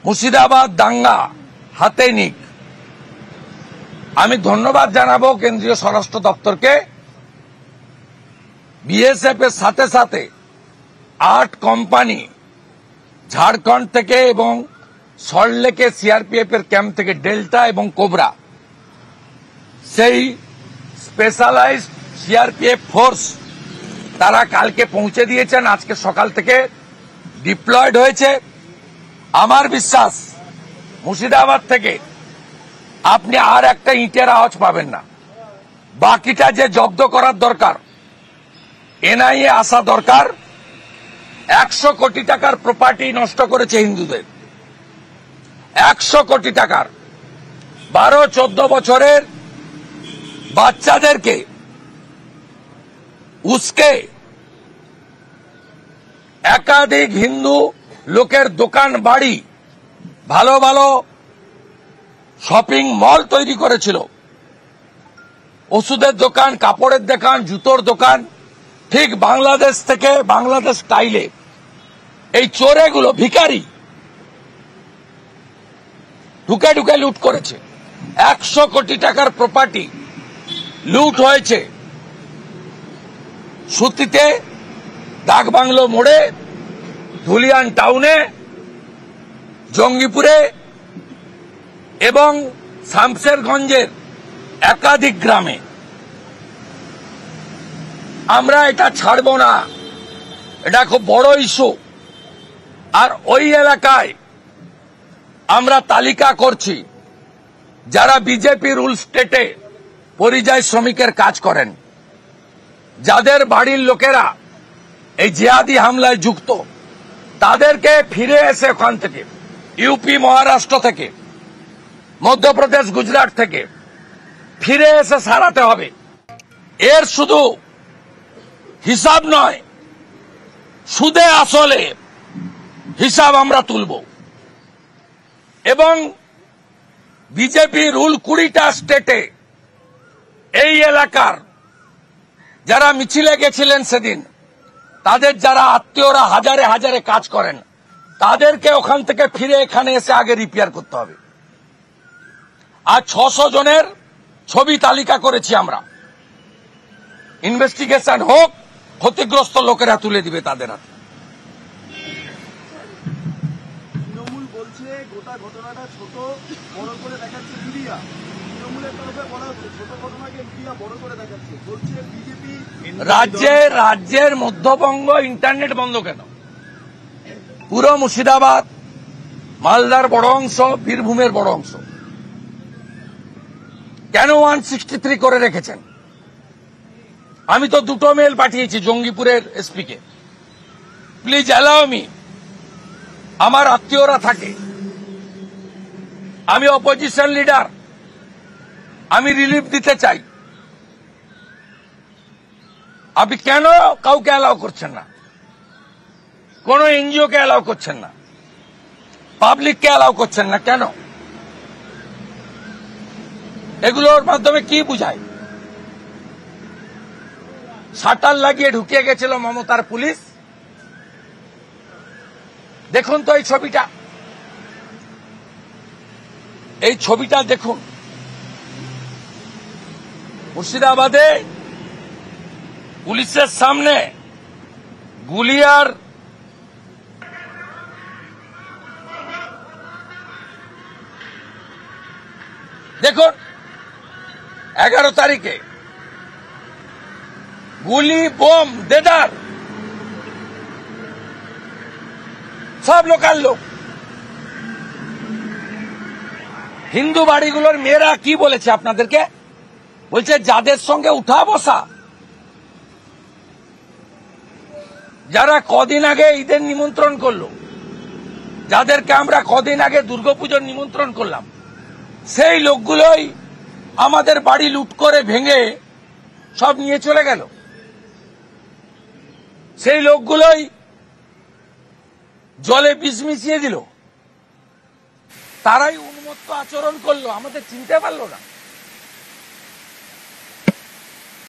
মুর্শিদাবাদ দাঙ্গা হাতে নিক। আমি ধন্যবাদ জানাবো কেন্দ্রীয় স্বরাষ্ট্র দপ্তরকে। বিএসএফ এর সাথে সাথে 8 কোম্পানি ঝাড়খণ্ড থেকে এবং সল্টলেকে সিআরপিএফ এর ক্যাম্প থেকে ডেল্টা এবং কোবরা, সেই স্পেশালাইজড সিআরপিএফ ফোর্স তারা কালকে পৌঁছে দিয়েছেন। আজকে সকাল থেকে ডিপ্লয়েড হয়েছে। আমার বিশ্বাস মুর্শিদাবাদ থেকে আপনি আর একটা ইটের আওয়াজ পাবেন না। বাকিটা যে জব্দ করার দরকার, এনআইএ আসা দরকার। 100 কোটি টাকার প্রপার্টি নষ্ট করেছে হিন্দুদের, 100 কোটি টাকার। 12-14 বছরের বাচ্চাদেরকে উস্কে একাধিক হিন্দু লোকের দোকান বাড়ি, ভালো ভালো শপিং মল তৈরি করেছিল, ওষুধের দোকান, কাপড়ের দোকান, জুতোর দোকান, ঠিক বাংলাদেশ থেকে, বাংলাদেশ স্টাইলে এই চোরেগুলো ভিখারি ঢুকে ঢুকে লুট করেছে। 100 কোটি টাকার প্রপার্টি লুট হয়েছে সুতিতে, ডাকবাংলো মোড়ে, ধুলিয়ান টাউনে, জঙ্গিপুরে এবং শামশেরগঞ্জের একাধিক গ্রামে। আমরা এটা ছাড়ব না, এটা খুব বড় ইস্যু। আর ওই এলাকায় আমরা তালিকা করছি যারা বিজেপি রুল স্টেটে পরিযায়ী শ্রমিকের কাজ করেন, যাদের বাড়ির লোকেরা এই জিহাদি হামলায় যুক্ত, তাদেরকে ফিরে এসে ওখান থেকে, ইউপি, মহারাষ্ট্র থেকে, মধ্যপ্রদেশ, গুজরাট থেকে ফিরে এসে সারাতে হবে। এর শুধু হিসাব নয়, সুদে আসলে হিসাব আমরা তুলব। এবং বিজেপি রুল 20টা স্টেটে এই এলাকার যারা মিছিলে গেছিলেন সেদিন, তাদের যারা আত্মীয়রা হাজারে হাজারে কাজ করেন, তাদেরকে ওখান থেকে ফিরে এখানে এসে আগে রিপেয়ার করতে হবে। আর 600 জনের ছবি তালিকা করেছি আমরা। ইনভেস্টিগেশন হোক, ক্ষতিগ্রস্ত লোকেরা তুলে দিবে তাদের হাতে। তৃণমূল বলছে গোটা ঘটনাটা ছোট, বড় করে দেখাচ্ছে মিডিয়া। তৃণমূলের তরফে বলা হচ্ছে ছোট ঘটনাকে মিডিয়া বড় করে দেখাচ্ছে, বলছে বিজেপি। রাজ্যের মধ্যবঙ্গ ইন্টারনেট বন্ধ কেন? পুরো মুর্শিদাবাদ, মালদার বড় অংশ, বীরভূমের বড় অংশ কেন 163 করে রেখেছেন? আমি তো 2টো মেল পাঠিয়েছি জঙ্গিপুরের এসপি কে, প্লিজ অ্যালাউ মি। আমার আত্মীয়রা থাকে, আমি অপোজিশন লিডার, আমি রিলিফ দিতে চাই। আপনি কেন কাউকে অ্যালাউ করছেন না? কোন এনজিও কে অ্যালাউ করছেন না, পাবলিককে অ্যালাউ করছেন না কেন? এগুলোর মাধ্যমে কি বুঝায়? শাটার লাগিয়ে ঢুকিয়ে গেছিল মমতার পুলিশ। দেখুন তো এই ছবিটা, এই ছবিটা দেখুন। মুর্শিদাবাদে পুলিশের সামনে গুলিয়ার দেখুন, 11 তারিখে গুলি, বোম, দেদার, সব লোকাল লোক। হিন্দু বাড়িগুলোর মেয়েরা কি বলেছে আপনাদেরকে? বলছে যাদের সঙ্গে উঠা বসা, যারা কদিন আগে ঈদের নিমন্ত্রণ করলো, যাদেরকে আমরা কদিন আগে দুর্গাপুজোর নিমন্ত্রণ করলাম, সেই লোকগুলোই আমাদের বাড়ি লুট করে ভেঙে সব নিয়ে চলে গেল। সেই লোকগুলোই জলে বিষ মিশিয়ে দিল। তারাই উন্মত্ত আচরণ করলো, আমাদের চিনতে পারলো না।